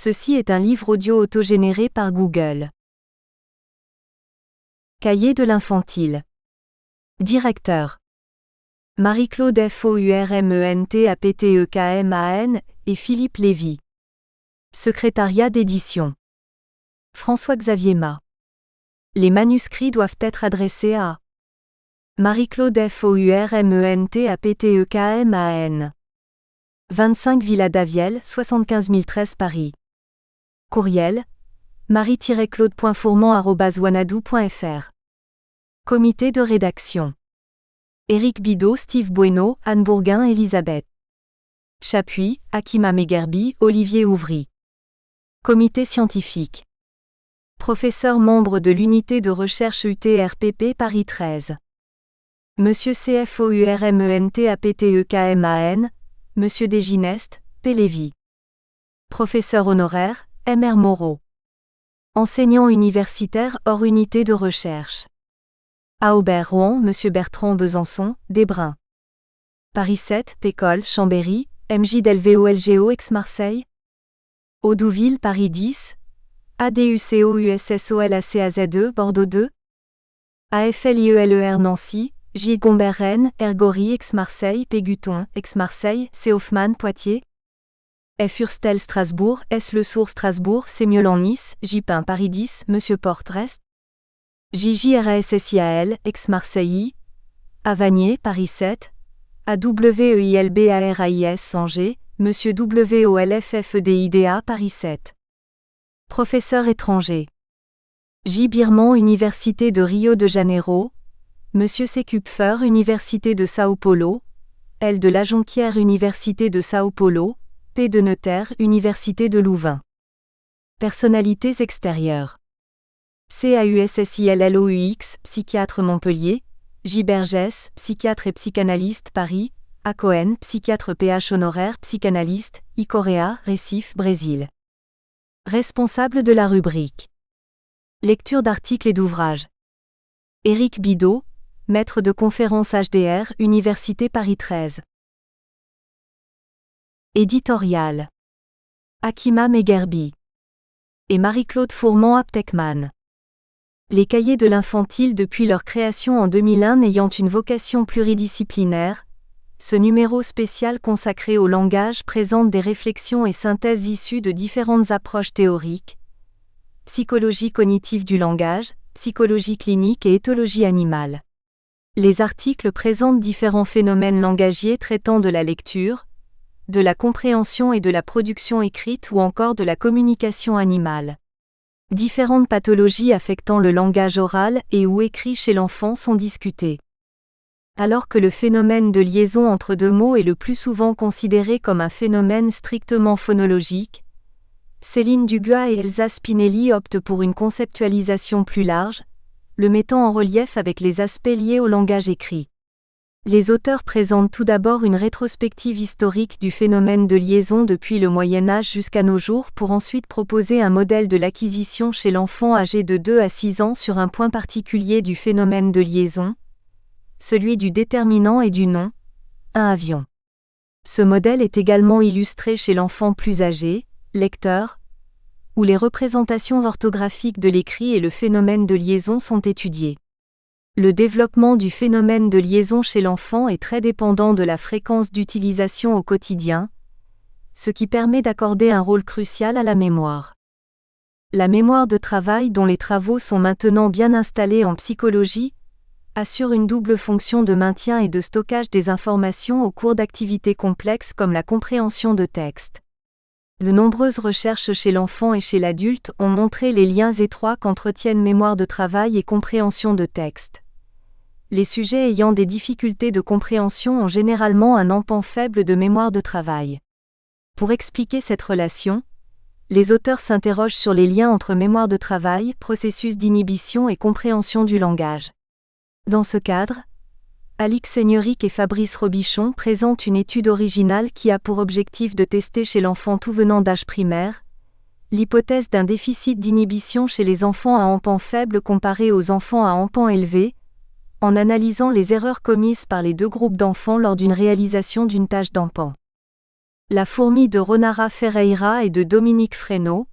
Ceci est un livre audio autogénéré par Google. Cahier de l'infantile. Directeur. Marie-Claude Fourmentaptekman et Philippe Lévy. Secrétariat d'édition. François-Xavier Ma. Les manuscrits doivent être adressés à Marie-Claude Fourmentaptekman. 25 Villa Daviel, 75 013 Paris. Courriel, marie-claude.fourment@wanadoo.fr. Comité de rédaction. Éric Bidot, Steve Bueno, Anne Bourguin, Elisabeth Chapuis, Akima Megerbi, Olivier Ouvry. Comité scientifique. Professeur membre de l'unité de recherche UTRPP Paris 13. Monsieur CFOURMENTAPTEKMAN, Monsieur Desginest, P. Lévy. Professeur honoraire, M.R. Moreau. Enseignant universitaire hors unité de recherche. À Aubert-Rouen, Monsieur Bertrand Besançon, Desbrun. Paris 7, Pécole, Chambéry, MJ Delvéo-LGO Aix-Marseille. Audouville, Paris 10, ADUCOUSSOLACAZE, Bordeaux 2. AFLIELER Nancy, J. Gombert Rennes, Ergory Aix-Marseille, Péguton, Aix-Marseille, C. Hoffmann Poitiers. F. Hurstel Strasbourg, S. Le Sourd Strasbourg, C. Miolan Nice, J. Pin Paris 10, Monsieur Porte Brest. JJRASSIAL, Aix-Marseille, Avanier, Paris 7, AWEILBARAIS Angers, Monsieur WOLFFDIDA Paris 7. Professeur étranger. J. Birman Université de Rio de Janeiro, Monsieur C. Kupfer Université de Sao Paulo, L. de la Jonquière Université de Sao Paulo, P. de Neuter Université de Louvain. Personnalités extérieures. CAUSSILLOUX, psychiatre Montpellier, J. Bergès, psychiatre et psychanalyste Paris, A. Cohen, psychiatre PH honoraire psychanalyste, I. Correa, Recife, Brésil. Responsable de la rubrique. Lecture d'articles et d'ouvrages. Éric Bidot, maître de conférences HDR, Université Paris 13. Éditorial. Akima Megerbi et Marie-Claude Fourment-Aptekman. Les cahiers de l'infantile depuis leur création en 2001 ayant une vocation pluridisciplinaire, ce numéro spécial consacré au langage présente des réflexions et synthèses issues de différentes approches théoriques, psychologie cognitive du langage, psychologie clinique et éthologie animale. Les articles présentent différents phénomènes langagiers traitant de la lecture, de la compréhension et de la production écrite ou encore de la communication animale. Différentes pathologies affectant le langage oral et ou écrit chez l'enfant sont discutées. Alors que le phénomène de liaison entre deux mots est le plus souvent considéré comme un phénomène strictement phonologique, Céline Dugas et Elsa Spinelli optent pour une conceptualisation plus large, le mettant en relief avec les aspects liés au langage écrit. Les auteurs présentent tout d'abord une rétrospective historique du phénomène de liaison depuis le Moyen-Âge jusqu'à nos jours pour ensuite proposer un modèle de l'acquisition chez l'enfant âgé de 2 à 6 ans sur un point particulier du phénomène de liaison, celui du déterminant et du nom, un avion. Ce modèle est également illustré chez l'enfant plus âgé, lecteur, où les représentations orthographiques de l'écrit et le phénomène de liaison sont étudiés. Le développement du phénomène de liaison chez l'enfant est très dépendant de la fréquence d'utilisation au quotidien, ce qui permet d'accorder un rôle crucial à la mémoire. La mémoire de travail dont les travaux sont maintenant bien installés en psychologie, assure une double fonction de maintien et de stockage des informations au cours d'activités complexes comme la compréhension de textes. De nombreuses recherches chez l'enfant et chez l'adulte ont montré les liens étroits qu'entretiennent mémoire de travail et compréhension de texte. Les sujets ayant des difficultés de compréhension ont généralement un empan faible de mémoire de travail. Pour expliquer cette relation, les auteurs s'interrogent sur les liens entre mémoire de travail, processus d'inhibition et compréhension du langage. Dans ce cadre, Alix Seigneric et Fabrice Robichon présentent une étude originale qui a pour objectif de tester chez l'enfant tout venant d'âge primaire, l'hypothèse d'un déficit d'inhibition chez les enfants à empan faible comparé aux enfants à empan élevé, en analysant les erreurs commises par les deux groupes d'enfants lors d'une réalisation d'une tâche d'empan. La fourmi de Ronara Ferreira et de Dominique Fresneau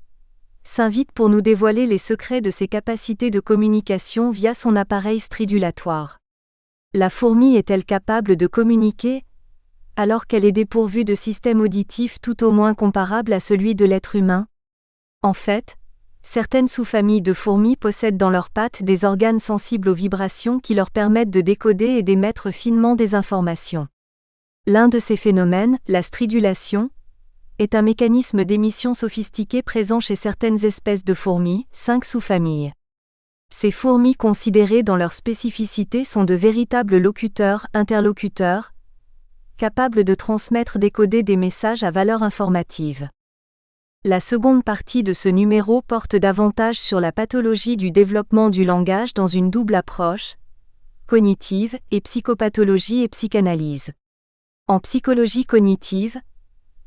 s'invite pour nous dévoiler les secrets de ses capacités de communication via son appareil stridulatoire. La fourmi est-elle capable de communiquer, alors qu'elle est dépourvue de système auditif tout au moins comparable à celui de l'être humain? En fait, certaines sous-familles de fourmis possèdent dans leurs pattes des organes sensibles aux vibrations qui leur permettent de décoder et d'émettre finement des informations. L'un de ces phénomènes, la stridulation, est un mécanisme d'émission sophistiqué présent chez certaines espèces de fourmis, 5 sous-familles. Ces fourmis considérées dans leur spécificité sont de véritables interlocuteurs, capables de transmettre décoder des messages à valeur informative. La seconde partie de ce numéro porte davantage sur la pathologie du développement du langage dans une double approche, cognitive et psychopathologie et psychanalyse. En psychologie cognitive,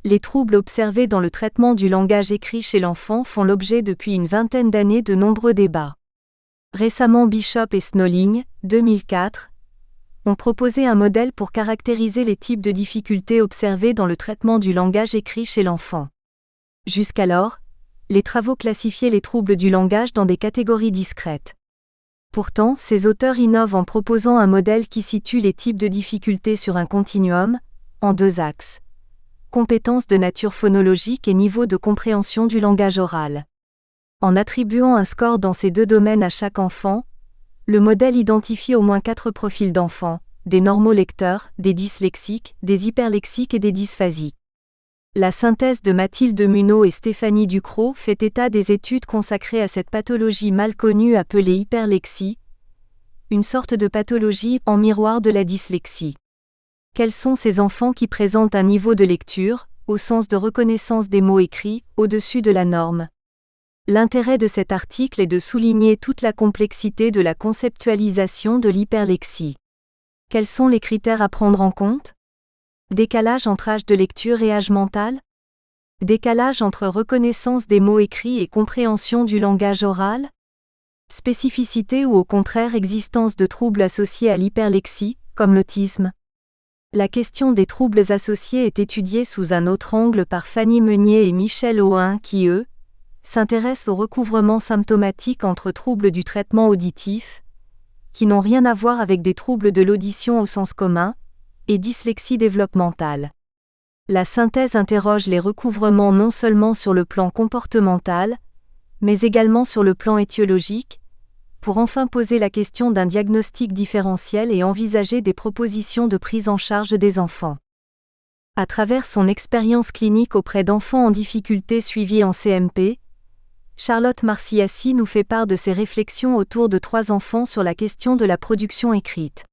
les troubles observés dans le traitement du langage écrit chez l'enfant font l'objet depuis une vingtaine d'années de nombreux débats. Récemment, Bishop et Snolling, 2004, ont proposé un modèle pour caractériser les types de difficultés observées dans le traitement du langage écrit chez l'enfant. Jusqu'alors, les travaux classifiaient les troubles du langage dans des catégories discrètes. Pourtant, ces auteurs innovent en proposant un modèle qui situe les types de difficultés sur un continuum, en 2 axes. Compétences de nature phonologique et niveau de compréhension du langage oral. En attribuant un score dans ces 2 domaines à chaque enfant, le modèle identifie au moins 4 profils d'enfants, des normolecteurs, des dyslexiques, des hyperlexiques et des dysphasiques. La synthèse de Mathilde Munot et Stéphanie Ducrot fait état des études consacrées à cette pathologie mal connue appelée hyperlexie, une sorte de pathologie en miroir de la dyslexie. Quels sont ces enfants qui présentent un niveau de lecture, au sens de reconnaissance des mots écrits, au-dessus de la norme? L'intérêt de cet article est de souligner toute la complexité de la conceptualisation de l'hyperlexie. Quels sont les critères à prendre en compte? Décalage entre âge de lecture et âge mental? Décalage entre reconnaissance des mots écrits et compréhension du langage oral? Spécificité ou au contraire existence de troubles associés à l'hyperlexie, comme l'autisme? La question des troubles associés est étudiée sous un autre angle par Fanny Meunier et Michel Ohain qui, eux, s'intéressent au recouvrement symptomatique entre troubles du traitement auditif, qui n'ont rien à voir avec des troubles de l'audition au sens commun, et dyslexie développementale. La synthèse interroge les recouvrements non seulement sur le plan comportemental, mais également sur le plan étiologique, pour enfin poser la question d'un diagnostic différentiel et envisager des propositions de prise en charge des enfants. À travers son expérience clinique auprès d'enfants en difficulté suivis en CMP, Charlotte Marciassi nous fait part de ses réflexions autour de 3 enfants sur la question de la production écrite.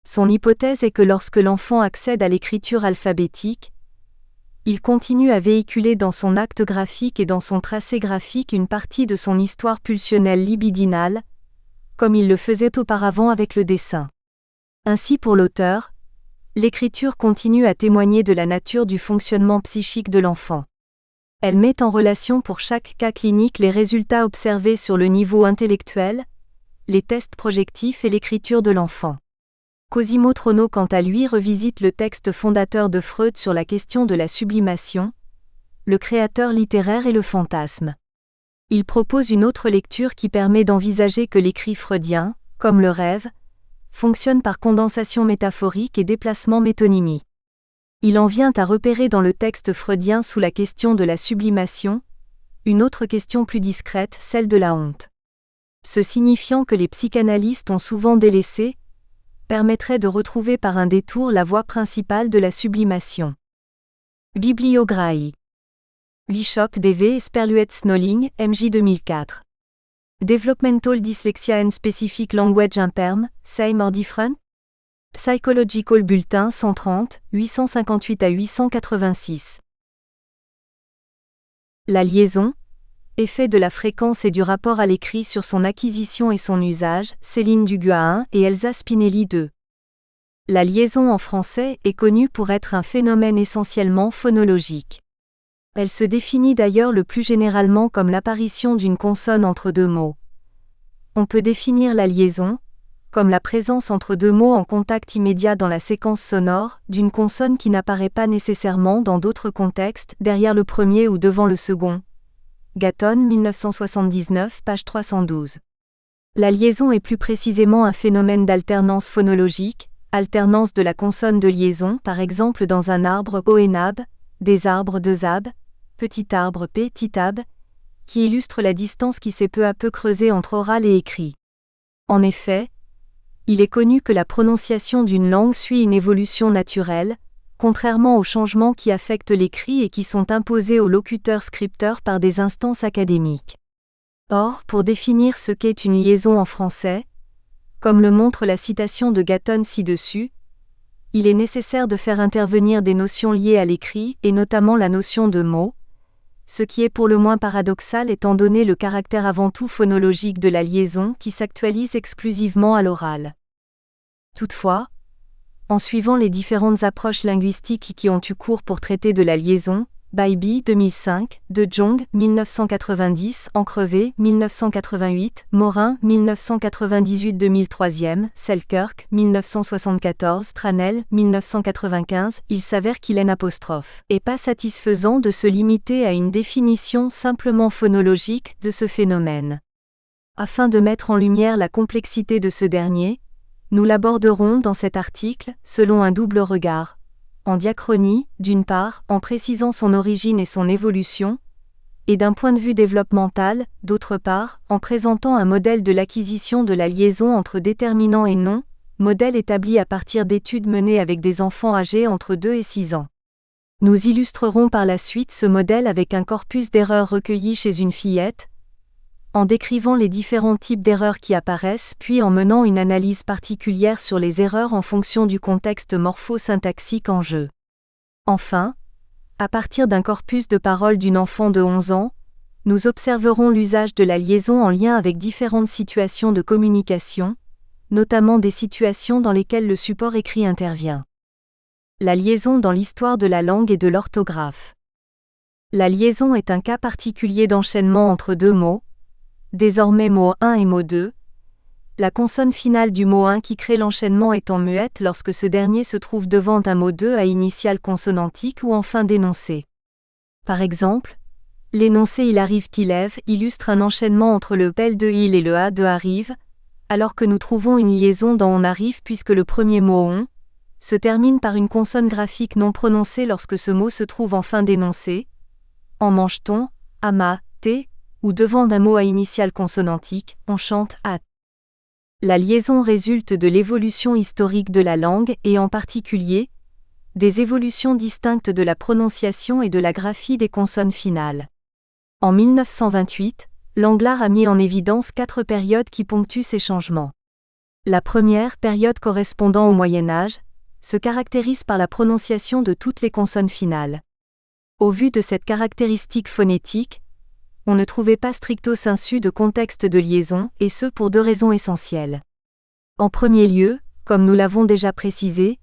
Son hypothèse est que lorsque l'enfant accède à l'écriture alphabétique, il continue à véhiculer dans son acte graphique et dans son tracé graphique une partie de son histoire pulsionnelle libidinale, comme il le faisait auparavant avec le dessin. Ainsi pour l'auteur, l'écriture continue à témoigner de la nature du fonctionnement psychique de l'enfant. Elle met en relation pour chaque cas clinique les résultats observés sur le niveau intellectuel, les tests projectifs et l'écriture de l'enfant. Cosimo Trono quant à lui revisite le texte fondateur de Freud sur la question de la sublimation, le créateur littéraire et le fantasme. Il propose une autre lecture qui permet d'envisager que l'écrit freudien, comme le rêve, fonctionne par condensation métaphorique et déplacement métonymie. Il en vient à repérer dans le texte freudien sous la question de la sublimation, une autre question plus discrète, celle de la honte. Ce signifiant que les psychanalystes ont souvent délaissé, permettrait de retrouver par un détour la voie principale de la sublimation. Bibliographie. Bishop D.V. et Sperluet Snolling, MJ 2004. Developmental Dyslexia and Specific Language Impairment, Same or Different? Psychological Bulletin 130, 858 à 886. La liaison, effet de la fréquence et du rapport à l'écrit sur son acquisition et son usage, Céline Duguay et Elsa Spinelli 2. La liaison en français est connue pour être un phénomène essentiellement phonologique. Elle se définit d'ailleurs le plus généralement comme l'apparition d'une consonne entre 2 mots. On peut définir la liaison comme la présence entre deux mots en contact immédiat dans la séquence sonore, d'une consonne qui n'apparaît pas nécessairement dans d'autres contextes, derrière le premier ou devant le second. Gatton, 1979, page 312. La liaison est plus précisément un phénomène d'alternance phonologique, alternance de la consonne de liaison, par exemple dans un arbre ONAB, des arbres de ZAB, petit arbre P-Titab, qui illustre la distance qui s'est peu à peu creusée entre oral et écrit. En effet, il est connu que la prononciation d'une langue suit une évolution naturelle, contrairement aux changements qui affectent l'écrit et qui sont imposés aux locuteurs-scripteurs par des instances académiques. Or, pour définir ce qu'est une liaison en français, comme le montre la citation de Gatton ci-dessus, il est nécessaire de faire intervenir des notions liées à l'écrit et notamment la notion de mot, ce qui est pour le moins paradoxal étant donné le caractère avant tout phonologique de la liaison qui s'actualise exclusivement à l'oral. Toutefois, en suivant les différentes approches linguistiques qui ont eu cours pour traiter de la liaison, Bybee 2005, De Jong 1990, Encrevé 1988, Morin 1998-2003, Selkirk 1974, Tranel 1995, il s'avère qu'il est pas satisfaisant de se limiter à une définition simplement phonologique de ce phénomène. Afin de mettre en lumière la complexité de ce dernier, nous l'aborderons dans cet article selon un double regard. En diachronie, d'une part, en précisant son origine et son évolution, et d'un point de vue développemental, d'autre part, en présentant un modèle de l'acquisition de la liaison entre déterminant et nom, modèle établi à partir d'études menées avec des enfants âgés entre 2 et 6 ans. Nous illustrerons par la suite ce modèle avec un corpus d'erreurs recueillies chez une fillette, en décrivant les différents types d'erreurs qui apparaissent puis en menant une analyse particulière sur les erreurs en fonction du contexte morpho-syntaxique en jeu. Enfin, à partir d'un corpus de paroles d'une enfant de 11 ans, nous observerons l'usage de la liaison en lien avec différentes situations de communication, notamment des situations dans lesquelles le support écrit intervient. La liaison dans l'histoire de la langue et de l'orthographe. La liaison est un cas particulier d'enchaînement entre deux mots, désormais mot 1 et mot 2, la consonne finale du mot 1 qui crée l'enchaînement étant muette lorsque ce dernier se trouve devant un mot 2 à initiale consonantique ou en fin d'énoncé. Par exemple, l'énoncé il arrive qu'il lève illustre un enchaînement entre le L de il et le A de arrive, alors que nous trouvons une liaison dans on arrive puisque le premier mot on se termine par une consonne graphique non prononcée lorsque ce mot se trouve en fin d'énoncé, en mange-t-on, ama, t, ou devant un mot à initiale consonantique, on chante at. La liaison résulte de l'évolution historique de la langue et en particulier, des évolutions distinctes de la prononciation et de la graphie des consonnes finales. En 1928, Langlard a mis en évidence 4 périodes qui ponctuent ces changements. La première, période correspondant au Moyen Âge, se caractérise par la prononciation de toutes les consonnes finales. Au vu de cette caractéristique phonétique, on ne trouvait pas stricto sensu de contexte de liaison, et ce pour 2 raisons essentielles. En premier lieu, comme nous l'avons déjà précisé,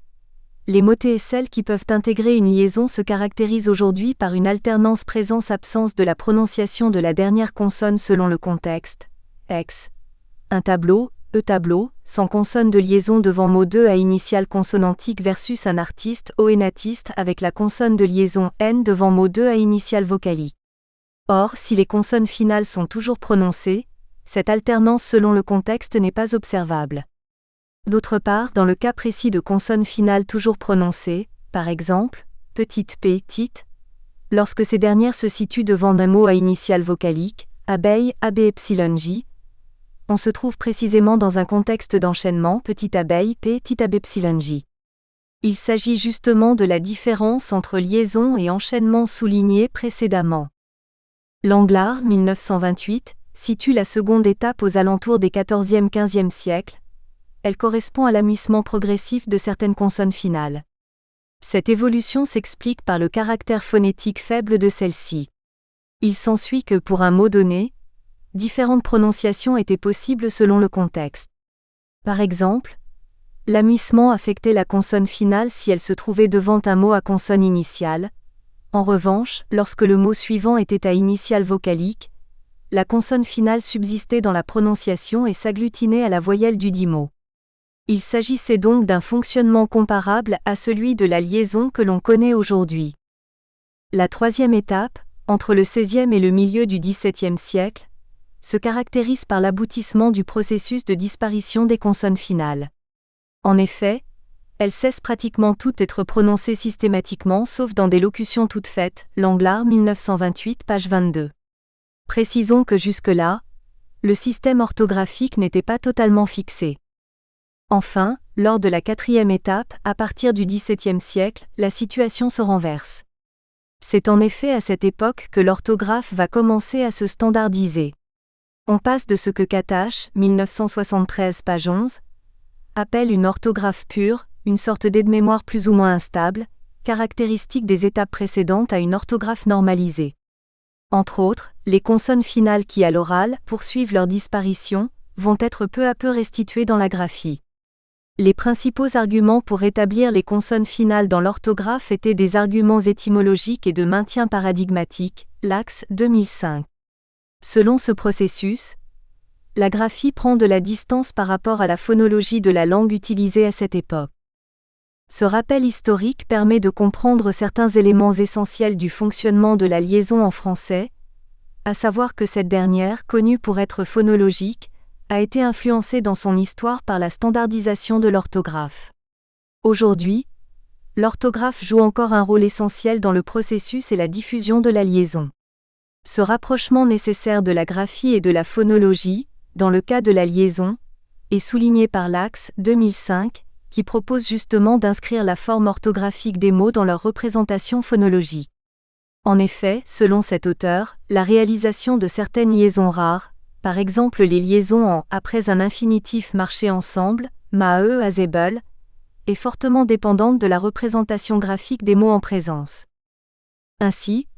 les mots TSL qui peuvent intégrer une liaison se caractérisent aujourd'hui par une alternance présence-absence de la prononciation de la dernière consonne selon le contexte. Ex. Un tableau, E-tableau, sans consonne de liaison devant mot 2 à initiale consonantique versus un artiste, ONatiste avec la consonne de liaison N devant mot 2 à initiale vocalique. Or, si les consonnes finales sont toujours prononcées, cette alternance selon le contexte n'est pas observable. D'autre part, dans le cas précis de consonnes finales toujours prononcées, par exemple, petite p, tit, lorsque ces dernières se situent devant un mot à initiale vocalique, abeille, abepsilonj, on se trouve précisément dans un contexte d'enchaînement petite abeille, p, tit abepsilonj. Il s'agit justement de la différence entre liaison et enchaînement souligné précédemment. Langlard, 1928, situe la seconde étape aux alentours des 14e-15e siècles. Elle correspond à l'amuissement progressif de certaines consonnes finales. Cette évolution s'explique par le caractère phonétique faible de celle-ci. Il s'ensuit que pour un mot donné, différentes prononciations étaient possibles selon le contexte. Par exemple, l'amuissement affectait la consonne finale si elle se trouvait devant un mot à consonne initiale. En revanche, lorsque le mot suivant était à initiale vocalique, la consonne finale subsistait dans la prononciation et s'agglutinait à la voyelle du dit mot. Il s'agissait donc d'un fonctionnement comparable à celui de la liaison que l'on connaît aujourd'hui. La troisième étape, entre le XVIe et le milieu du XVIIe siècle, se caractérise par l'aboutissement du processus de disparition des consonnes finales. En effet, elles cessent pratiquement toutes d'être prononcées systématiquement sauf dans des locutions toutes faites, Langlard 1928 page 22. Précisons que jusque-là, le système orthographique n'était pas totalement fixé. Enfin, lors de la quatrième étape, à partir du XVIIe siècle, la situation se renverse. C'est en effet à cette époque que l'orthographe va commencer à se standardiser. On passe de ce que Katash, 1973 page 11, appelle une orthographe pure, une sorte d'aide-mémoire plus ou moins instable, caractéristique des étapes précédentes à une orthographe normalisée. Entre autres, les consonnes finales qui à l'oral poursuivent leur disparition, vont être peu à peu restituées dans la graphie. Les principaux arguments pour rétablir les consonnes finales dans l'orthographe étaient des arguments étymologiques et de maintien paradigmatique, Lax 2005. Selon ce processus, la graphie prend de la distance par rapport à la phonologie de la langue utilisée à cette époque. Ce rappel historique permet de comprendre certains éléments essentiels du fonctionnement de la liaison en français, à savoir que cette dernière, connue pour être phonologique, a été influencée dans son histoire par la standardisation de l'orthographe. Aujourd'hui, l'orthographe joue encore un rôle essentiel dans le processus et la diffusion de la liaison. Ce rapprochement nécessaire de la graphie et de la phonologie, dans le cas de la liaison, est souligné par Lax 2005, qui propose justement d'inscrire la forme orthographique des mots dans leur représentation phonologique. En effet, selon cet auteur, la réalisation de certaines liaisons rares, par exemple les liaisons en « après un infinitif marcher ensemble », mae azebel, est fortement dépendante de la représentation graphique des mots en présence. Ainsi,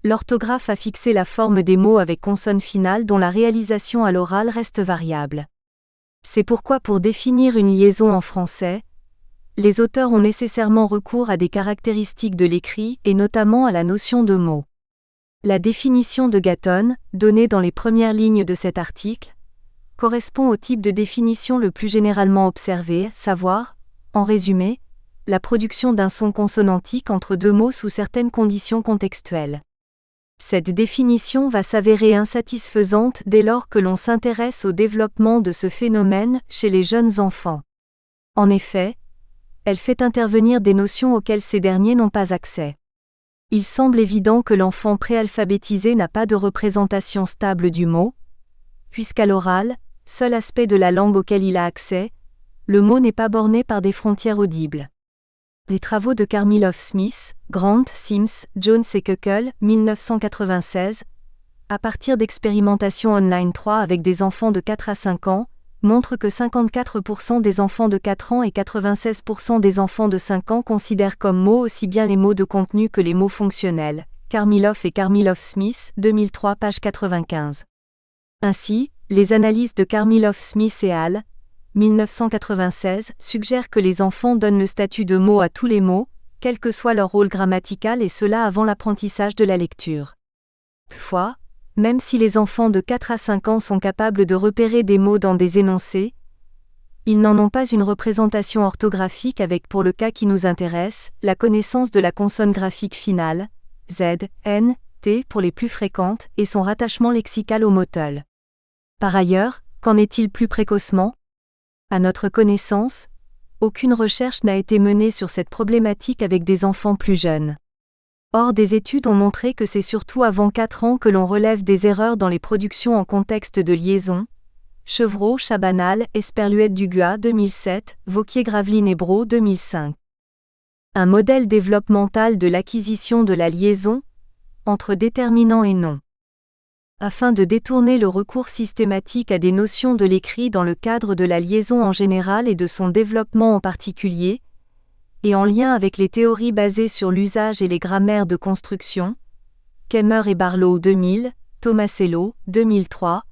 l'orthographe a fixé la forme des mots avec consonne finale dont la réalisation à l'oral reste variable. C'est pourquoi pour définir une liaison en français, les auteurs ont nécessairement recours à des caractéristiques de l'écrit et notamment à la notion de mot. La définition de Gatton, donnée dans les premières lignes de cet article, correspond au type de définition le plus généralement observé, savoir, en résumé, la production d'un son consonantique entre deux mots sous certaines conditions contextuelles. Cette définition va s'avérer insatisfaisante dès lors que l'on s'intéresse au développement de ce phénomène chez les jeunes enfants. En effet, elle fait intervenir des notions auxquelles ces derniers n'ont pas accès. Il semble évident que l'enfant préalphabétisé n'a pas de représentation stable du mot, puisqu'à l'oral, seul aspect de la langue auquel il a accès, le mot n'est pas borné par des frontières audibles. Les travaux de Karmilov-Smith, Grant, Sims, Jones et Kuckel, 1996, à partir d'expérimentations online 3 avec des enfants de 4 à 5 ans, montrent que 54% des enfants de 4 ans et 96% des enfants de 5 ans considèrent comme mots aussi bien les mots de contenu que les mots fonctionnels. Karmilov et Karmilov-Smith, 2003 page 95. Ainsi, les analyses de Karmilov-Smith et al. 1996 suggèrent que les enfants donnent le statut de mot à tous les mots, quel que soit leur rôle grammatical et cela avant l'apprentissage de la lecture. Toutefois, même si les enfants de 4 à 5 ans sont capables de repérer des mots dans des énoncés, ils n'en ont pas une représentation orthographique avec pour le cas qui nous intéresse, la connaissance de la consonne graphique finale, Z, N, T pour les plus fréquentes et son rattachement lexical au motol. Par ailleurs, qu'en est-il plus précocement ? À notre connaissance, aucune recherche n'a été menée sur cette problématique avec des enfants plus jeunes. Or des études ont montré que c'est surtout avant 4 ans que l'on relève des erreurs dans les productions en contexte de liaison. Chevreau, Chabanal, Esperluette-Duguat 2007, Vauquier-Graveline et Brault 2005. Un modèle développemental de l'acquisition de la liaison entre déterminant et nom. Afin de détourner le recours systématique à des notions de l'écrit dans le cadre de la liaison en général et de son développement en particulier, et en lien avec les théories basées sur l'usage et les grammaires de construction, Kemmer et Barlow 2000, Tomasello 2003,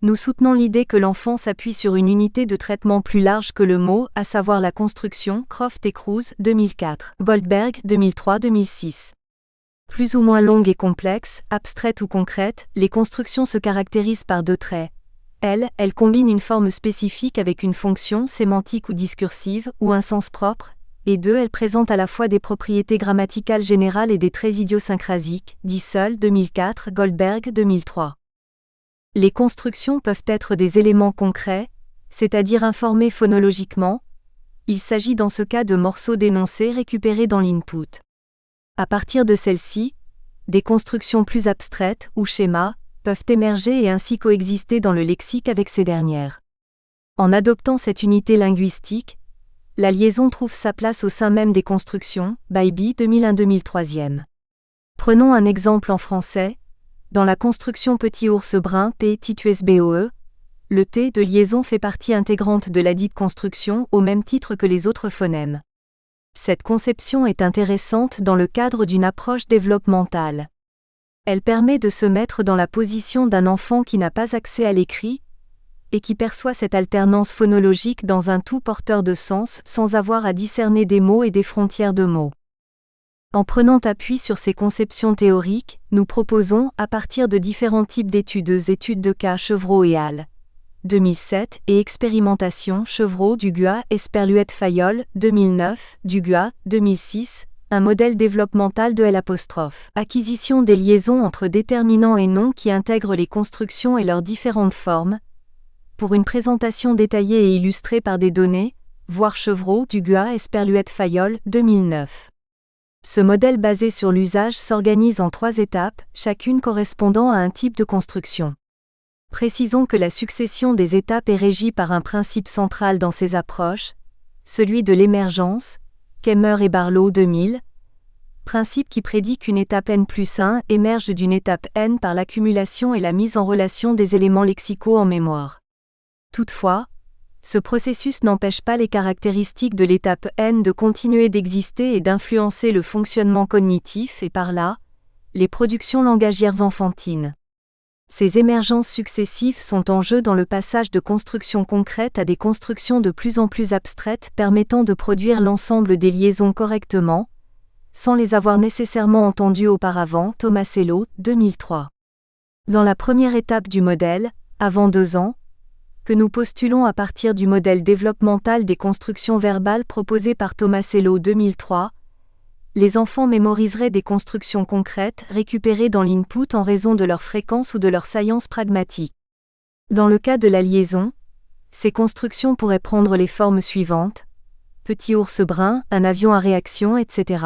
nous soutenons l'idée que l'enfant s'appuie sur une unité de traitement plus large que le mot, à savoir la construction, Croft et Cruz 2004, Goldberg 2003-2006. Plus ou moins longues et complexes, abstraites ou concrètes, les constructions se caractérisent par deux traits. Elle combine une forme spécifique avec une fonction sémantique ou discursive, ou un sens propre, et 2. Elle présente à la fois des propriétés grammaticales générales et des traits idiosyncrasiques, dit Seul 2004, Goldberg 2003. Les constructions peuvent être des éléments concrets, c'est-à-dire informés phonologiquement. Il s'agit dans ce cas de morceaux d'énoncés récupérés dans l'input. À partir de celles-ci, des constructions plus abstraites, ou schémas, peuvent émerger et ainsi coexister dans le lexique avec ces dernières. En adoptant cette unité linguistique, la liaison trouve sa place au sein même des constructions, Bybee 2001-2003. Prenons un exemple en français. Dans la construction petit ours brun P-T-U-S-B-O-E, le T de liaison fait partie intégrante de ladite construction au même titre que les autres phonèmes. Cette conception est intéressante dans le cadre d'une approche développementale. Elle permet de se mettre dans la position d'un enfant qui n'a pas accès à l'écrit, et qui perçoit cette alternance phonologique dans un tout porteur de sens sans avoir à discerner des mots et des frontières de mots. En prenant appui sur ces conceptions théoriques, nous proposons, à partir de différents types d'études de cas Chevreau et al. 2007 et expérimentation Chevreau Duguat Esperluette Fayol 2009, Duguat 2006, un modèle développemental de L'. Acquisition des liaisons entre déterminants et noms qui intègrent les constructions et leurs différentes formes. Pour une présentation détaillée et illustrée par des données, voir Chevreau Duguat Esperluette Fayol 2009. Ce modèle basé sur l'usage s'organise en 3 étapes, chacune correspondant à un type de construction. Précisons que la succession des étapes est régie par un principe central dans ces approches, celui de l'émergence, Kemmer et Barlow 2000, principe qui prédit qu'une étape n+1 émerge d'une étape n par l'accumulation et la mise en relation des éléments lexicaux en mémoire. Toutefois, ce processus n'empêche pas les caractéristiques de l'étape n de continuer d'exister et d'influencer le fonctionnement cognitif et par là, les productions langagières enfantines. Ces émergences successives sont en jeu dans le passage de constructions concrètes à des constructions de plus en plus abstraites permettant de produire l'ensemble des liaisons correctement, sans les avoir nécessairement entendues auparavant. Tomasello, 2003. Dans la première étape du modèle, avant 2 ans, que nous postulons à partir du modèle développemental des constructions verbales proposé par Tomasello 2003, les enfants mémoriseraient des constructions concrètes récupérées dans l'input en raison de leur fréquence ou de leur saillance pragmatique. Dans le cas de la liaison, ces constructions pourraient prendre les formes suivantes: petit ours brun, un avion à réaction, etc.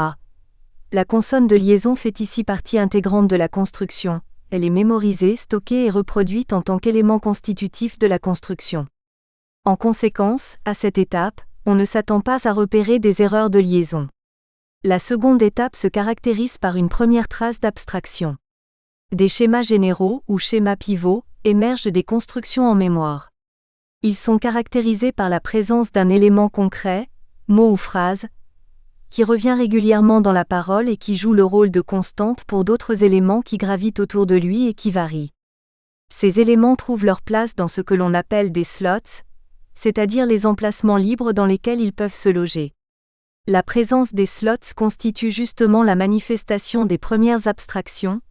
La consonne de liaison fait ici partie intégrante de la construction. Elle est mémorisée, stockée et reproduite en tant qu'élément constitutif de la construction. En conséquence, à cette étape, on ne s'attend pas à repérer des erreurs de liaison. La seconde étape se caractérise par une première trace d'abstraction. Des schémas généraux ou schémas pivots émergent des constructions en mémoire. Ils sont caractérisés par la présence d'un élément concret, mot ou phrase, qui revient régulièrement dans la parole et qui joue le rôle de constante pour d'autres éléments qui gravitent autour de lui et qui varient. Ces éléments trouvent leur place dans ce que l'on appelle des slots, c'est-à-dire les emplacements libres dans lesquels ils peuvent se loger. La présence des slots constitue justement la manifestation des premières abstractions,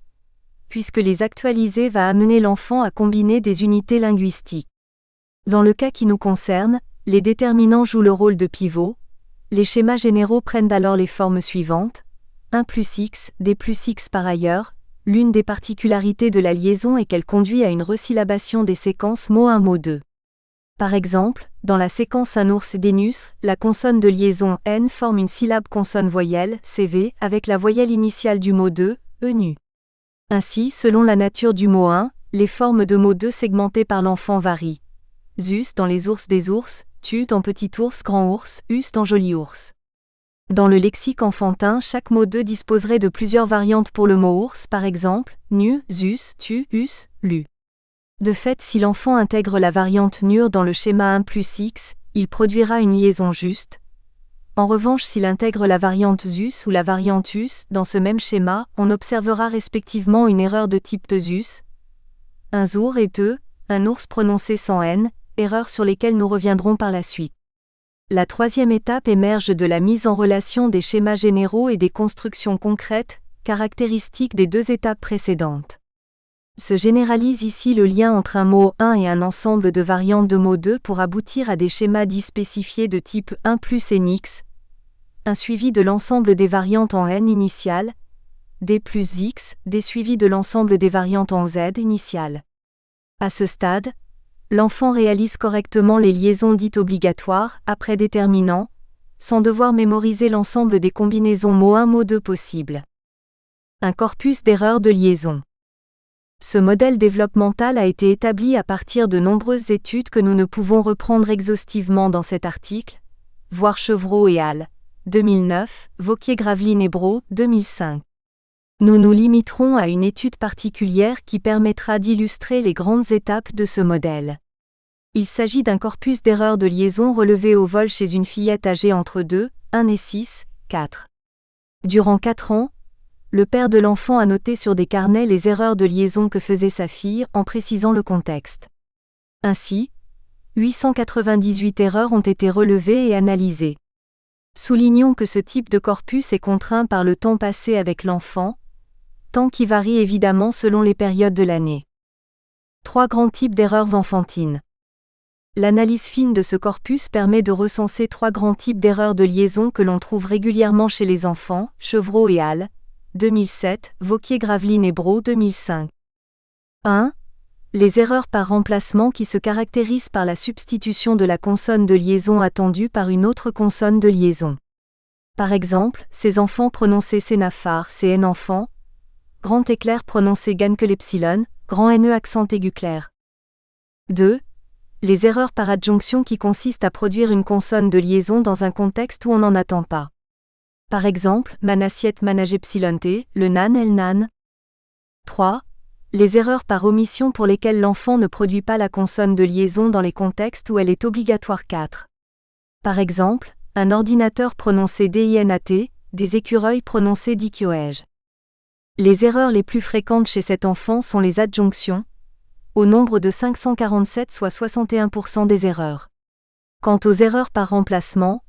puisque les actualiser va amener l'enfant à combiner des unités linguistiques. Dans le cas qui nous concerne, les déterminants jouent le rôle de pivot. Les schémas généraux prennent alors les formes suivantes: 1 plus x, d plus x. Par ailleurs, l'une des particularités de la liaison est qu'elle conduit à une resyllabation des séquences mot 1 mot 2. Par exemple, dans la séquence un ours d'énus, la consonne de liaison n forme une syllabe consonne-voyelle, CV, avec la voyelle initiale du mot 2, e nu. Ainsi, selon la nature du mot 1, les formes de mot 2 segmentées par l'enfant varient. Zus dans les ours des ours, tu dans petit ours grand ours, us dans joli ours. Dans le lexique enfantin, chaque mot 2 disposerait de plusieurs variantes pour le mot ours, par exemple, nu, zus, tu, us, lu. De fait, si l'enfant intègre la variante nur dans le schéma 1 plus x, il produira une liaison juste. En revanche, s'il intègre la variante zus ou la variante us dans ce même schéma, on observera respectivement une erreur de type zus, un zour et 2, un ours prononcé sans n, erreurs sur lesquelles nous reviendrons par la suite. La troisième étape émerge de la mise en relation des schémas généraux et des constructions concrètes, caractéristiques des 2 étapes précédentes. Se généralise ici le lien entre un mot 1 et un ensemble de variantes de mot 2 pour aboutir à des schémas dits spécifiés de type 1 plus nx, un suivi de l'ensemble des variantes en n initiales, d plus x, des suivis de l'ensemble des variantes en z initiales. À ce stade, l'enfant réalise correctement les liaisons dites obligatoires, après déterminant, sans devoir mémoriser l'ensemble des combinaisons mot 1 mot 2 possibles. Un corpus d'erreurs de liaison. Ce modèle développemental a été établi à partir de nombreuses études que nous ne pouvons reprendre exhaustivement dans cet article, voir Chevreau et al. 2009, Vauquier-Gravelines et Braud, 2005. Nous nous limiterons à une étude particulière qui permettra d'illustrer les grandes étapes de ce modèle. Il s'agit d'un corpus d'erreurs de liaison relevé au vol chez une fillette âgée entre 2, 1 et 6, 4. Durant 4 ans, le père de l'enfant a noté sur des carnets les erreurs de liaison que faisait sa fille en précisant le contexte. Ainsi, 898 erreurs ont été relevées et analysées. Soulignons que ce type de corpus est contraint par le temps passé avec l'enfant, temps qui varie évidemment selon les périodes de l'année. 3 grands types d'erreurs enfantines. L'analyse fine de ce corpus permet de recenser 3 grands types d'erreurs de liaison que l'on trouve régulièrement chez les enfants, Chevreau et al. 2007, Vauquier-Gravelines et Braud 2005. 1. Les erreurs par remplacement qui se caractérisent par la substitution de la consonne de liaison attendue par une autre consonne de liaison. Par exemple, ces enfants prononcés sénaphare, CN enfant, grand éclair prononcé gan que l'epsilon, grand NE accent aigu clair. 2. Les erreurs par adjonction qui consistent à produire une consonne de liaison dans un contexte où on n'en attend pas. Par exemple, manassiette manage epsilon t, le nan el nan. 3. Les erreurs par omission pour lesquelles l'enfant ne produit pas la consonne de liaison dans les contextes où elle est obligatoire. 4. Par exemple, un ordinateur prononcé DINAT, des écureuils prononcés dikioège. Les erreurs les plus fréquentes chez cet enfant sont les adjonctions, au nombre de 547 soit 61% des erreurs. Quant aux erreurs par remplacement,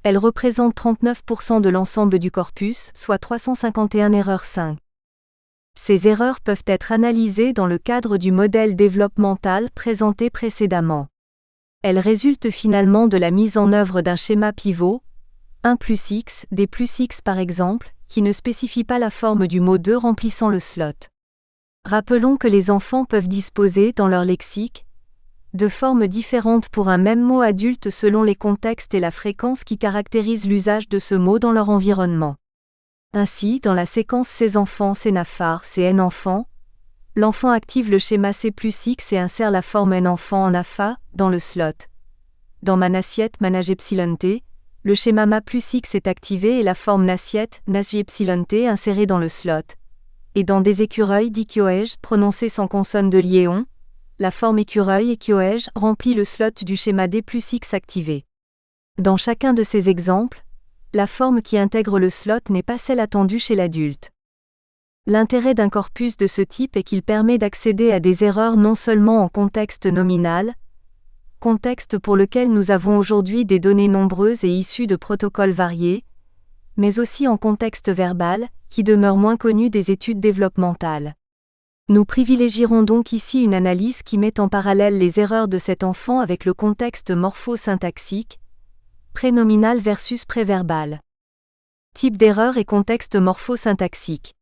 elles représentent 39% de l'ensemble du corpus, soit 351 erreurs 5. Ces erreurs peuvent être analysées dans le cadre du modèle développemental présenté précédemment. Elles résultent finalement de la mise en œuvre d'un schéma pivot, 1 plus x, d plus x par exemple, qui ne spécifie pas la forme du mot 2 remplissant le slot. Rappelons que les enfants peuvent disposer, dans leur lexique, de formes différentes pour un même mot adulte selon les contextes et la fréquence qui caractérisent l'usage de ce mot dans leur environnement. Ainsi, dans la séquence ces enfants sénaphare CN enfant, l'enfant active le schéma C plus X et insère la forme N enfant en AFA dans le slot. Dans manassiette manage epsilon T, le schéma Ma plus X est activé et la forme nassiette nasj epsilon T insérée dans le slot. Et dans des écureuils dikioège prononcés sans consonne de liaison, la forme écureuil écioège remplit le slot du schéma D plus X activé. Dans chacun de ces exemples, la forme qui intègre le slot n'est pas celle attendue chez l'adulte. L'intérêt d'un corpus de ce type est qu'il permet d'accéder à des erreurs non seulement en contexte nominal, contexte pour lequel nous avons aujourd'hui des données nombreuses et issues de protocoles variés, mais aussi en contexte verbal, qui demeure moins connu des études développementales. Nous privilégierons donc ici une analyse qui met en parallèle les erreurs de cet enfant avec le contexte morpho-syntaxique, prénominal versus préverbal. Type d'erreur et contexte morpho-syntaxique.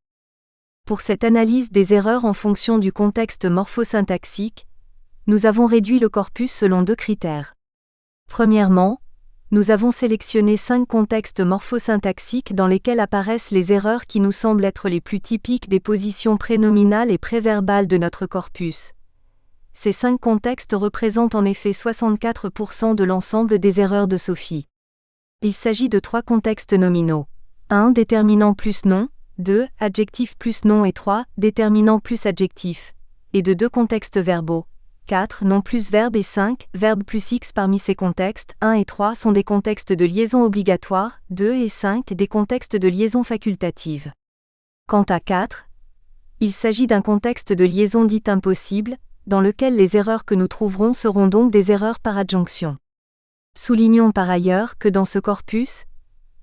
Pour cette analyse des erreurs en fonction du contexte morpho-syntaxique, nous avons réduit le corpus selon 2 critères. Premièrement, nous avons sélectionné 5 contextes morpho-syntaxiques dans lesquels apparaissent les erreurs qui nous semblent être les plus typiques des positions prénominales et préverbales de notre corpus. Ces 5 contextes représentent en effet 64% de l'ensemble des erreurs de Sophie. Il s'agit de 3 contextes nominaux. 1. Déterminant plus nom, 2. Adjectif plus nom et 3. Déterminant plus adjectif. Et de 2 contextes verbaux. 4. Nom plus verbe et 5. Verbe plus X. Parmi ces contextes, 1 et 3 sont des contextes de liaison obligatoire, 2 et 5 des contextes de liaison facultative. Quant à 4, il s'agit d'un contexte de liaison dite impossible, dans lequel les erreurs que nous trouverons seront donc des erreurs par adjonction. Soulignons par ailleurs que dans ce corpus,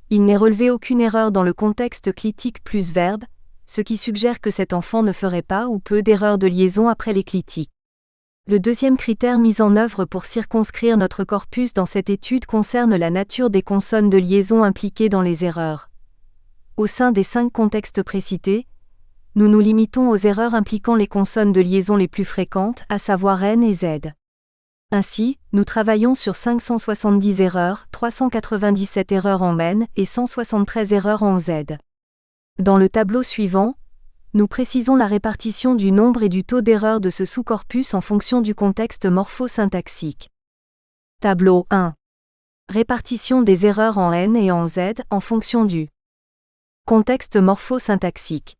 il n'est relevé aucune erreur dans le contexte clitique plus verbe, ce qui suggère que cet enfant ne ferait pas ou peu d'erreurs de liaison après l'éclitique. Le deuxième critère mis en œuvre pour circonscrire notre corpus dans cette étude concerne la nature des consonnes de liaison impliquées dans les erreurs. Au sein des 5 contextes précités, nous nous limitons aux erreurs impliquant les consonnes de liaison les plus fréquentes, à savoir N et Z. Ainsi, nous travaillons sur 570 erreurs, 397 erreurs en N et 173 erreurs en Z. Dans le tableau suivant, nous précisons la répartition du nombre et du taux d'erreur de ce sous-corpus en fonction du contexte morpho-syntaxique. Tableau 1. Répartition des erreurs en N et en Z en fonction du contexte morpho-syntaxique.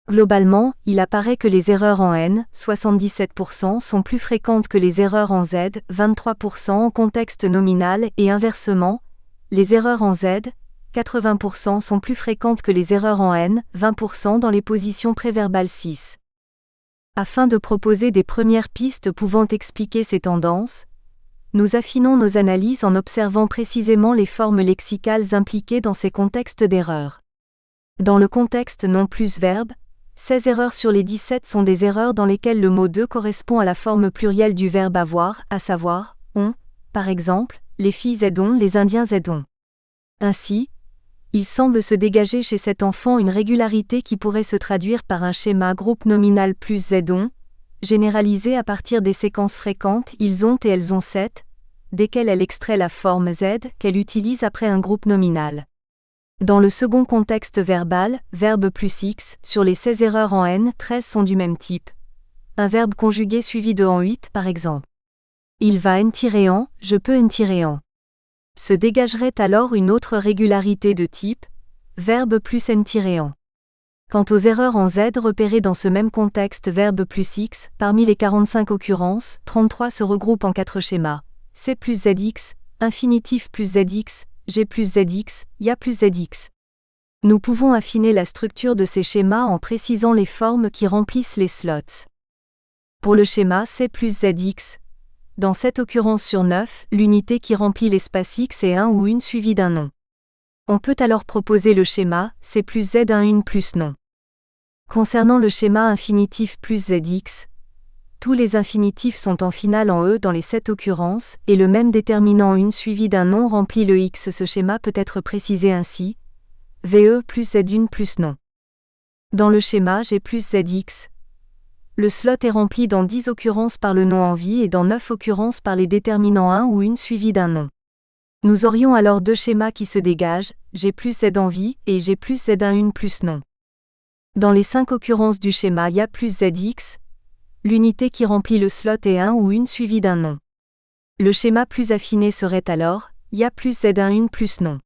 Globalement, il apparaît que les erreurs en N, 77%, sont plus fréquentes que les erreurs en Z, 23% en contexte nominal et inversement, les erreurs en Z, 80% sont plus fréquentes que les erreurs en N, 20% dans les positions préverbales 6. Afin de proposer des premières pistes pouvant expliquer ces tendances, nous affinons nos analyses en observant précisément les formes lexicales impliquées dans ces contextes d'erreurs. Dans le contexte non plus verbe, 16 erreurs sur les 17 sont des erreurs dans lesquelles le mot de correspond à la forme plurielle du verbe avoir, à savoir, ont, par exemple, les filles aidont, les Indiens aidont. Ainsi, il semble se dégager chez cet enfant une régularité qui pourrait se traduire par un schéma groupe nominal plus Z-ont, généralisé à partir des séquences fréquentes ils ont et elles ont 7, desquelles elle extrait la forme Z qu'elle utilise après un groupe nominal. Dans le second contexte verbal, verbe plus X, sur les 16 erreurs en N, 13 sont du même type. Un verbe conjugué suivi de en 8 par exemple. Il va n-en, je peux n-en. Se dégagerait alors une autre régularité de type, verbe plus n-en. Quant aux erreurs en Z repérées dans ce même contexte verbe plus X, parmi les 45 occurrences, 33 se regroupent en 4 schémas. C plus ZX, infinitif plus ZX, G plus ZX, IA plus ZX. Nous pouvons affiner la structure de ces schémas en précisant les formes qui remplissent les slots. Pour le schéma C plus ZX, dans 7 occurrences sur 9, l'unité qui remplit l'espace X est un ou une suivie d'un nom. On peut alors proposer le schéma C plus Z1 une plus nom. Concernant le schéma infinitif plus ZX, tous les infinitifs sont en finale en E dans les 7 occurrences, et le même déterminant une suivi d'un nom remplit le X. Ce schéma peut être précisé ainsi, VE plus Z1 plus nom. Dans le schéma G plus ZX, le slot est rempli dans 10 occurrences par le nom en vie et dans 9 occurrences par les déterminants un ou une suivi d'un nom. Nous aurions alors 2 schémas qui se dégagent, G plus Z en vie et G plus Z1 une plus nom. Dans les 5 occurrences du schéma IA plus ZX, l'unité qui remplit le slot est un ou une suivi d'un nom. Le schéma plus affiné serait alors IA plus Z1 une plus nom.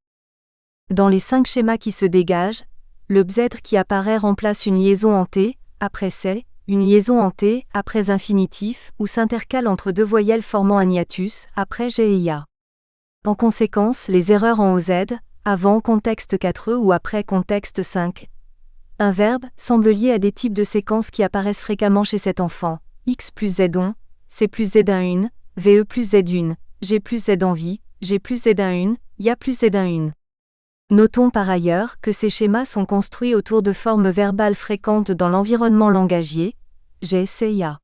Dans les 5 schémas qui se dégagent, le bzèdre qui apparaît remplace une liaison en T, après C, une liaison en T, après infinitif, ou s'intercale entre 2 voyelles formant un hiatus, après G et IA. En conséquence, les erreurs en OZ, avant contexte 4e ou après contexte 5, un verbe, semble lié à des types de séquences qui apparaissent fréquemment chez cet enfant, X plus Z-on, C plus Z1 une, VE plus Z1, G plus Z en vie, G plus Z1 une, IA plus Z1 une. Notons par ailleurs que ces schémas sont construits autour de formes verbales fréquentes dans l'environnement langagier, G, C, IA.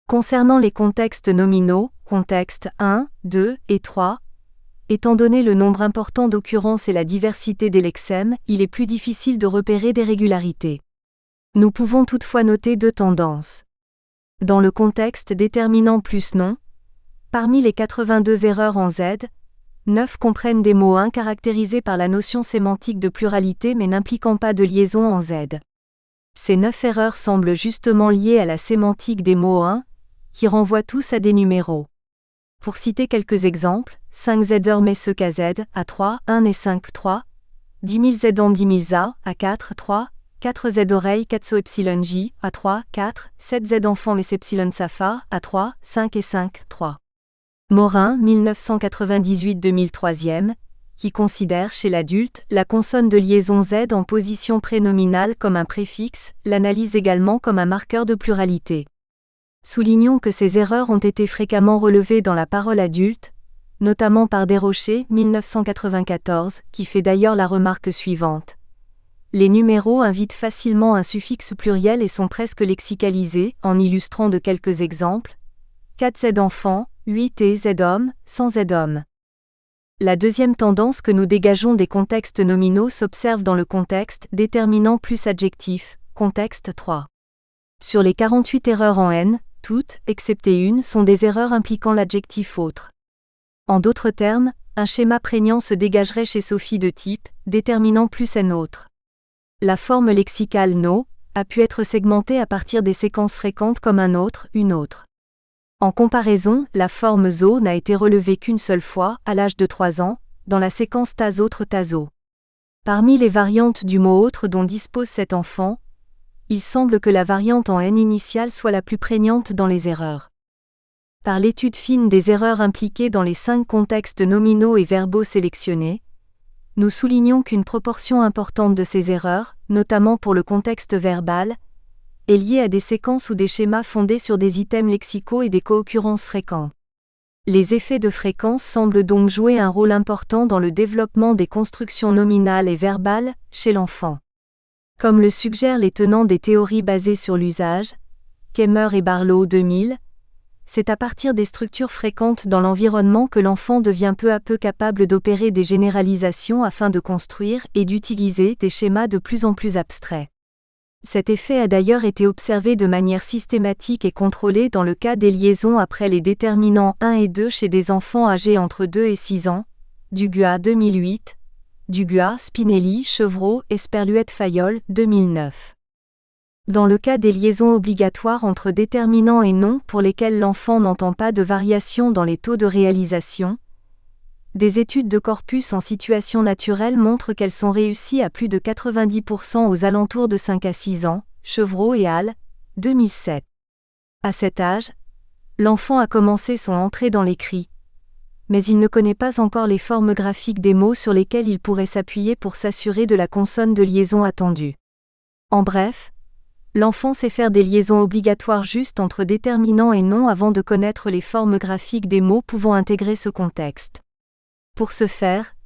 Concernant les contextes nominaux, contextes 1, 2 et 3, étant donné le nombre important d'occurrences et la diversité des lexèmes, il est plus difficile de repérer des régularités. Nous pouvons toutefois noter 2 tendances. Dans le contexte déterminant plus nom, parmi les 82 erreurs en Z, 9 comprennent des mots 1 caractérisés par la notion sémantique de pluralité mais n'impliquant pas de liaison en Z. Ces 9 erreurs semblent justement liées à la sémantique des mots 1, qui renvoient tous à des numéros. Pour citer quelques exemples, 5 Z mais ce KZ, à 3, 1 et 5, 3, 10 000 Z en 10 000 A, à 4, 3, 4 Z oreille 4 so epsilon J, à 3, 4, 7 Z enfant mais epsilon Safa, à 3, 5 et 5, 3. Morin, 1998-2003, qui considère chez l'adulte la consonne de liaison Z en position prénominale comme un préfixe, l'analyse également comme un marqueur de pluralité. Soulignons que ces erreurs ont été fréquemment relevées dans la parole adulte, notamment par Desrochers, 1994, qui fait d'ailleurs la remarque suivante. Les numéros invitent facilement un suffixe pluriel et sont presque lexicalisés, en illustrant de quelques exemples. 4Z enfants, 8 et Z hommes, sans Z hommes. La deuxième tendance que nous dégageons des contextes nominaux s'observe dans le contexte déterminant plus adjectif, contexte 3. Sur les 48 erreurs en N, toutes, excepté une, sont des erreurs impliquant l'adjectif autre. En d'autres termes, un schéma prégnant se dégagerait chez Sophie de type déterminant plus N autre. La forme lexicale no a pu être segmentée à partir des séquences fréquentes comme un autre, une autre. En comparaison, la forme zo n'a été relevée qu'une seule fois, à l'âge de 3 ans, dans la séquence tas autre taso. Parmi les variantes du mot autre dont dispose cet enfant, il semble que la variante en N initiale soit la plus prégnante dans les erreurs. Par l'étude fine des erreurs impliquées dans les 5 contextes nominaux et verbaux sélectionnés, nous soulignons qu'une proportion importante de ces erreurs, notamment pour le contexte verbal, est liée à des séquences ou des schémas fondés sur des items lexicaux et des co-occurrences fréquents. Les effets de fréquence semblent donc jouer un rôle important dans le développement des constructions nominales et verbales chez l'enfant. Comme le suggèrent les tenants des théories basées sur l'usage, Kemmer et Barlow 2000, c'est à partir des structures fréquentes dans l'environnement que l'enfant devient peu à peu capable d'opérer des généralisations afin de construire et d'utiliser des schémas de plus en plus abstraits. Cet effet a d'ailleurs été observé de manière systématique et contrôlée dans le cas des liaisons après les déterminants 1 et 2 chez des enfants âgés entre 2 et 6 ans, Duguay 2008, Duguay, Spinelli, Chevreau, Esperluette-Fayol 2009. Dans le cas des liaisons obligatoires entre déterminants et non pour lesquelles l'enfant n'entend pas de variation dans les taux de réalisation, des études de corpus en situation naturelle montrent qu'elles sont réussies à plus de 90% aux alentours de 5 à 6 ans, Chevreau et Hall, 2007. À cet âge, l'enfant a commencé son entrée dans l'écrit, mais il ne connaît pas encore les formes graphiques des mots sur lesquels il pourrait s'appuyer pour s'assurer de la consonne de liaison attendue. En bref, l'enfant sait faire des liaisons obligatoires justes entre déterminants et non avant de connaître les formes graphiques des mots pouvant intégrer ce contexte. Pour ce faire,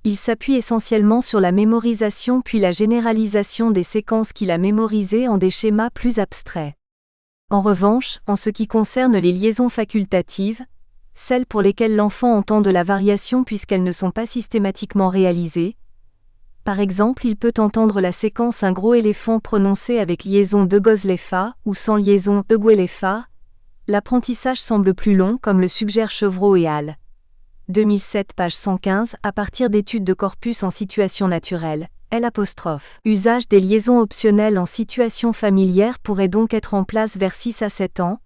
il s'appuie essentiellement sur la mémorisation puis la généralisation des séquences qu'il a mémorisées en des schémas plus abstraits. En revanche, en ce qui concerne les liaisons facultatives, celles pour lesquelles l'enfant entend de la variation puisqu'elles ne sont pas systématiquement réalisées, par exemple il peut entendre la séquence un gros éléphant prononcée avec liaison begozlefa ou sans liaison begwelefa, l'apprentissage semble plus long comme le suggèrent Chevreau et Hall. 2007 page 115 à partir d'études de corpus en situation naturelle, L'. Usage des liaisons optionnelles en situation familière pourrait donc être en place vers 6 à 7 ans,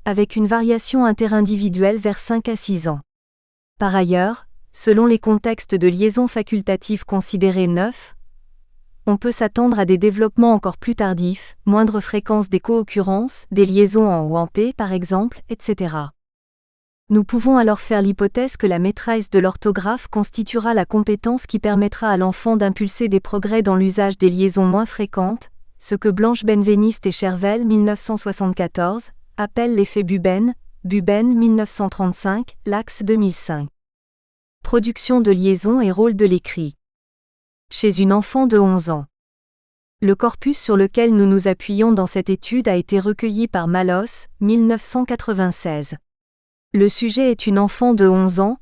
avec une variation interindividuelle vers 5 à 6 ans. Par ailleurs, selon les contextes de liaison facultative considérés neufs, on peut s'attendre à des développements encore plus tardifs, moindre fréquence des co-occurrences, des liaisons en ou en P par exemple, etc. Nous pouvons alors faire l'hypothèse que la maîtrise de l'orthographe constituera la compétence qui permettra à l'enfant d'impulser des progrès dans l'usage des liaisons moins fréquentes, ce que Blanche Benveniste et Chervel 1974 appellent l'effet Buben, Buben 1935, Lax 2005. Production de liaison et rôle de l'écrit. Chez une enfant de 11 ans. Le corpus sur lequel nous nous appuyons dans cette étude a été recueilli par Malos, 1996. Le sujet est une enfant de 11 ans,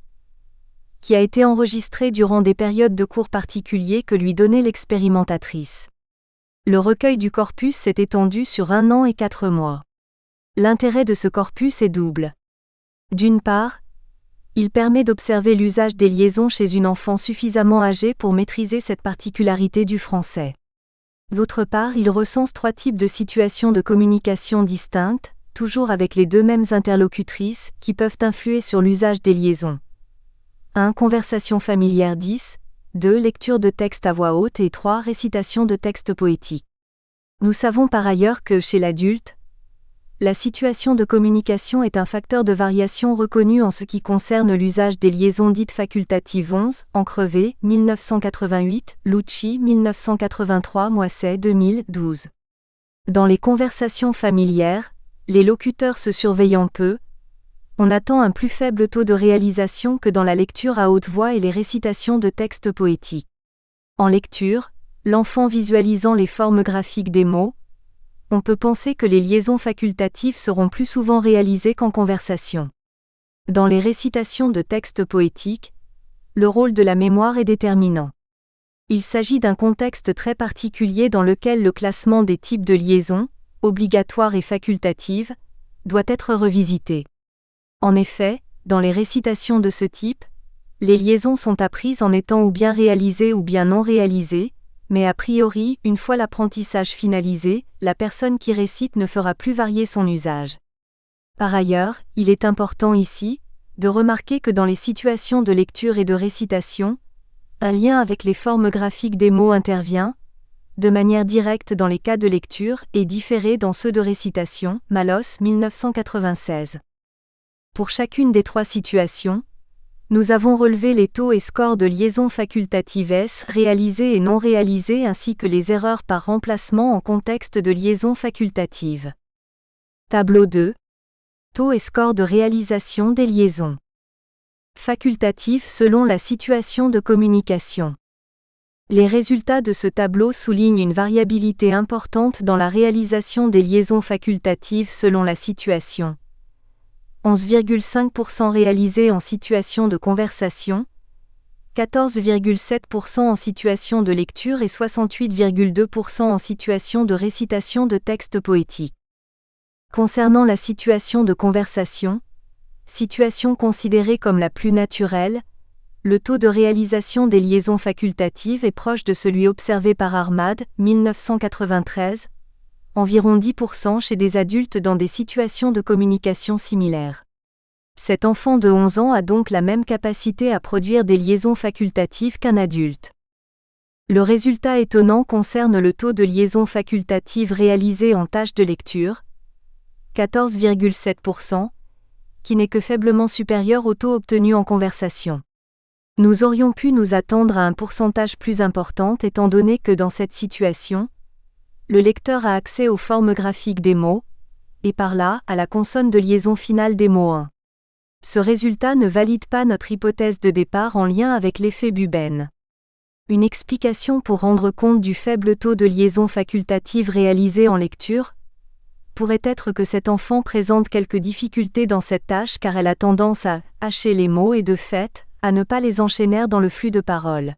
qui a été enregistrée durant des périodes de cours particuliers que lui donnait l'expérimentatrice. Le recueil du corpus s'est étendu sur 1 an et 4 mois. L'intérêt de ce corpus est double. D'une part, il permet d'observer l'usage des liaisons chez une enfant suffisamment âgée pour maîtriser cette particularité du français. D'autre part, il recense 3 types de situations de communication distinctes, toujours avec les 2 mêmes interlocutrices, qui peuvent influer sur l'usage des liaisons. 1. Conversation familière 10, 2. Lecture de texte à voix haute et 3. Récitation de textes poétiques. Nous savons par ailleurs que, chez l'adulte, la situation de communication est un facteur de variation reconnu en ce qui concerne l'usage des liaisons dites facultatives 11, Encrevé, 1988, Lucci, 1983, Moisset, 2012. Dans les conversations familières, les locuteurs se surveillant peu, on attend un plus faible taux de réalisation que dans la lecture à haute voix et les récitations de textes poétiques. En lecture, l'enfant visualisant les formes graphiques des mots, on peut penser que les liaisons facultatives seront plus souvent réalisées qu'en conversation. Dans les récitations de textes poétiques, le rôle de la mémoire est déterminant. Il s'agit d'un contexte très particulier dans lequel le classement des types de liaisons, obligatoires et facultatives, doit être revisité. En effet, dans les récitations de ce type, les liaisons sont apprises en étant ou bien réalisées ou bien non réalisées, mais a priori, une fois l'apprentissage finalisé, la personne qui récite ne fera plus varier son usage. Par ailleurs, il est important ici, de remarquer que dans les situations de lecture et de récitation, un lien avec les formes graphiques des mots intervient, de manière directe dans les cas de lecture et différé dans ceux de récitation, Malos 1996. Pour chacune des trois situations, nous avons relevé les taux et scores de liaisons facultatives S réalisées et non réalisées ainsi que les erreurs par remplacement en contexte de liaison facultative. Tableau 2. Taux et scores de réalisation des liaisons facultatives selon la situation de communication. Les résultats de ce tableau soulignent une variabilité importante dans la réalisation des liaisons facultatives selon la situation. 11,5% réalisés en situation de conversation, 14,7% en situation de lecture et 68,2% en situation de récitation de textes poétiques. Concernant la situation de conversation, situation considérée comme la plus naturelle, le taux de réalisation des liaisons facultatives est proche de celui observé par Ahmad, 1993, environ 10% chez des adultes dans des situations de communication similaires. Cet enfant de 11 ans a donc la même capacité à produire des liaisons facultatives qu'un adulte. Le résultat étonnant concerne le taux de liaison facultative réalisé en tâche de lecture, 14,7%, qui n'est que faiblement supérieur au taux obtenu en conversation. Nous aurions pu nous attendre à un pourcentage plus important étant donné que dans cette situation, le lecteur a accès aux formes graphiques des mots, et par là, à la consonne de liaison finale des mots 1. Ce résultat ne valide pas notre hypothèse de départ en lien avec l'effet Buben. Une explication pour rendre compte du faible taux de liaison facultative réalisé en lecture pourrait être que cet enfant présente quelques difficultés dans cette tâche car elle a tendance à hacher les mots et de fait, à ne pas les enchaîner dans le flux de parole.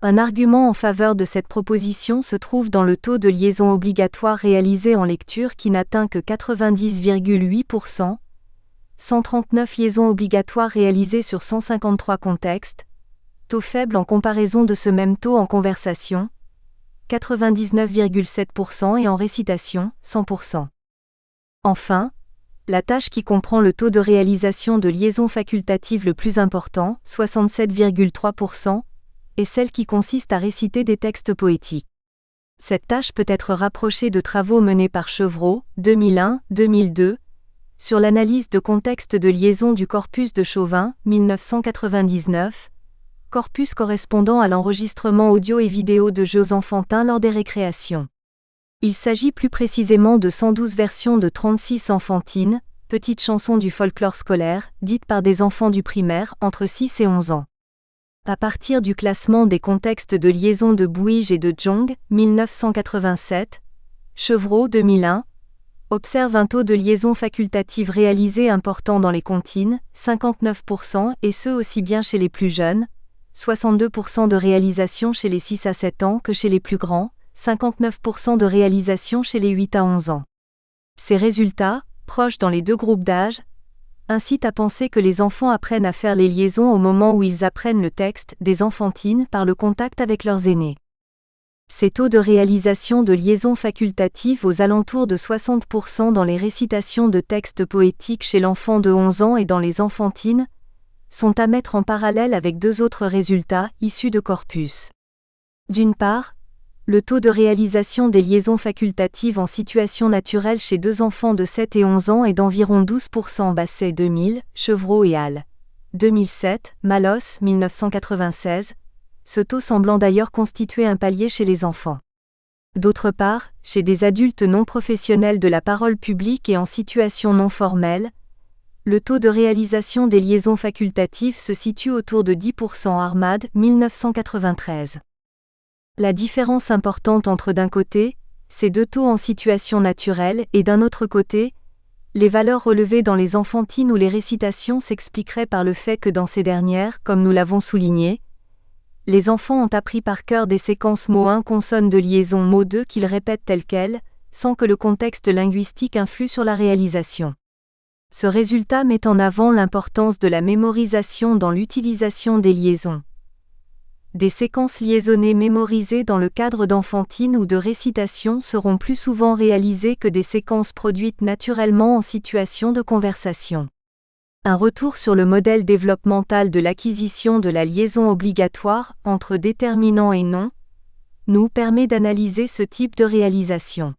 Un argument en faveur de cette proposition se trouve dans le taux de liaison obligatoire réalisé en lecture qui n'atteint que 90,8%, 139 liaisons obligatoires réalisées sur 153 contextes, taux faible en comparaison de ce même taux en conversation, 99,7% et en récitation, 100%. Enfin, la tâche qui comprend le taux de réalisation de liaison facultative le plus important, 67,3%, est celle qui consiste à réciter des textes poétiques. Cette tâche peut être rapprochée de travaux menés par Chevreau, 2001-2002, sur l'analyse de contexte de liaison du corpus de Chauvin, 1999, corpus correspondant à l'enregistrement audio et vidéo de jeux enfantins lors des récréations. Il s'agit plus précisément de 112 versions de 36 enfantines, petites chansons du folklore scolaire, dites par des enfants du primaire entre 6 et 11 ans. À partir du classement des contextes de liaison de Bouygues et de Jong, 1987, Chevreau 2001, observe un taux de liaison facultative réalisé important dans les comptines, 59%, et ce aussi bien chez les plus jeunes, 62% de réalisation chez les 6 à 7 ans que chez les plus grands, 59% de réalisation chez les 8 à 11 ans. Ces résultats, proches dans les deux groupes d'âge, incitent à penser que les enfants apprennent à faire les liaisons au moment où ils apprennent le texte des enfantines par le contact avec leurs aînés. Ces taux de réalisation de liaison facultative aux alentours de 60% dans les récitations de textes poétiques chez l'enfant de 11 ans et dans les enfantines, sont à mettre en parallèle avec deux autres résultats issus de corpus. D'une part, le taux de réalisation des liaisons facultatives en situation naturelle chez deux enfants de 7 et 11 ans est d'environ 12%. Basset 2000, Chevreau et al. 2007, Malos 1996, ce taux semblant d'ailleurs constituer un palier chez les enfants. D'autre part, chez des adultes non professionnels de la parole publique et en situation non formelle, le taux de réalisation des liaisons facultatives se situe autour de 10%. Ahmad 1993. La différence importante entre d'un côté, ces deux taux en situation naturelle et d'un autre côté, les valeurs relevées dans les enfantines ou les récitations s'expliqueraient par le fait que dans ces dernières, comme nous l'avons souligné, les enfants ont appris par cœur des séquences mot 1 consonnes de liaison mot 2 qu'ils répètent telles quelles, sans que le contexte linguistique influe sur la réalisation. Ce résultat met en avant l'importance de la mémorisation dans l'utilisation des liaisons. Des séquences liaisonnées mémorisées dans le cadre d'enfantine ou de récitation seront plus souvent réalisées que des séquences produites naturellement en situation de conversation. Un retour sur le modèle développemental de l'acquisition de la liaison obligatoire entre déterminant et nom nous permet d'analyser ce type de réalisation.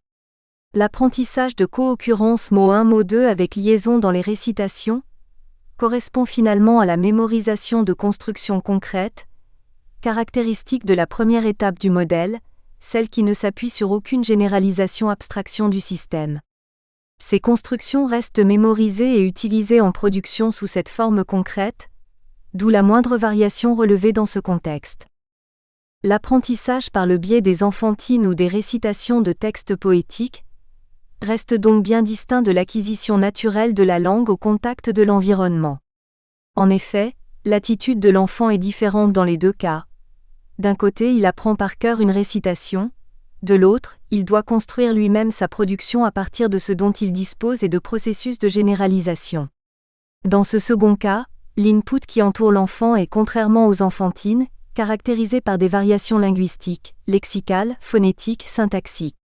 L'apprentissage de co-occurrence mot 1 mot 2 avec liaison dans les récitations correspond finalement à la mémorisation de constructions concrètes, caractéristique de la première étape du modèle, celle qui ne s'appuie sur aucune généralisation abstraction du système. Ces constructions restent mémorisées et utilisées en production sous cette forme concrète, d'où la moindre variation relevée dans ce contexte. L'apprentissage par le biais des enfantines ou des récitations de textes poétiques reste donc bien distinct de l'acquisition naturelle de la langue au contact de l'environnement. En effet, l'attitude de l'enfant est différente dans les deux cas. D'un côté, il apprend par cœur une récitation, de l'autre, il doit construire lui-même sa production à partir de ce dont il dispose et de processus de généralisation. Dans ce second cas, l'input qui entoure l'enfant est, contrairement aux enfantines, caractérisé par des variations linguistiques, lexicales, phonétiques, syntaxiques.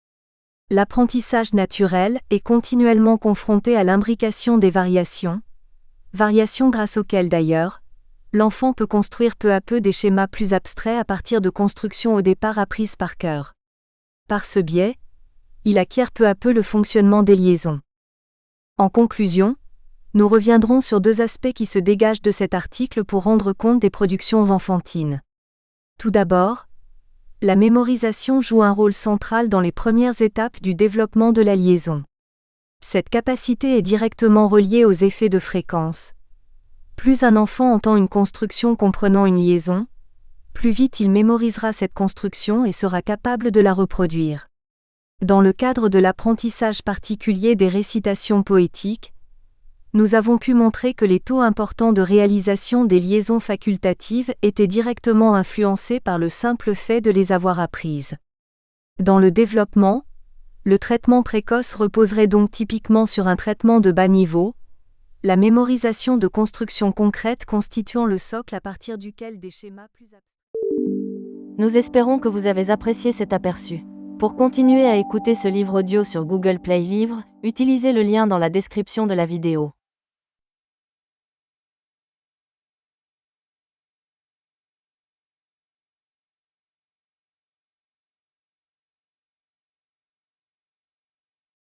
L'apprentissage naturel est continuellement confronté à l'imbrication des variations grâce auxquelles d'ailleurs, l'enfant peut construire peu à peu des schémas plus abstraits à partir de constructions au départ apprises par cœur. Par ce biais, il acquiert peu à peu le fonctionnement des liaisons. En conclusion, nous reviendrons sur deux aspects qui se dégagent de cet article pour rendre compte des productions enfantines. Tout d'abord, la mémorisation joue un rôle central dans les premières étapes du développement de la liaison. Cette capacité est directement reliée aux effets de fréquence. Plus un enfant entend une construction comprenant une liaison, plus vite il mémorisera cette construction et sera capable de la reproduire. Dans le cadre de l'apprentissage particulier des récitations poétiques, nous avons pu montrer que les taux importants de réalisation des liaisons facultatives étaient directement influencés par le simple fait de les avoir apprises. Dans le développement, le traitement précoce reposerait donc typiquement sur un traitement de bas niveau, la mémorisation de constructions concrètes constituant le socle à partir duquel des schémas plus abstraits. Nous espérons que vous avez apprécié cet aperçu. Pour continuer à écouter ce livre audio sur Google Play Livres, utilisez le lien dans la description de la vidéo.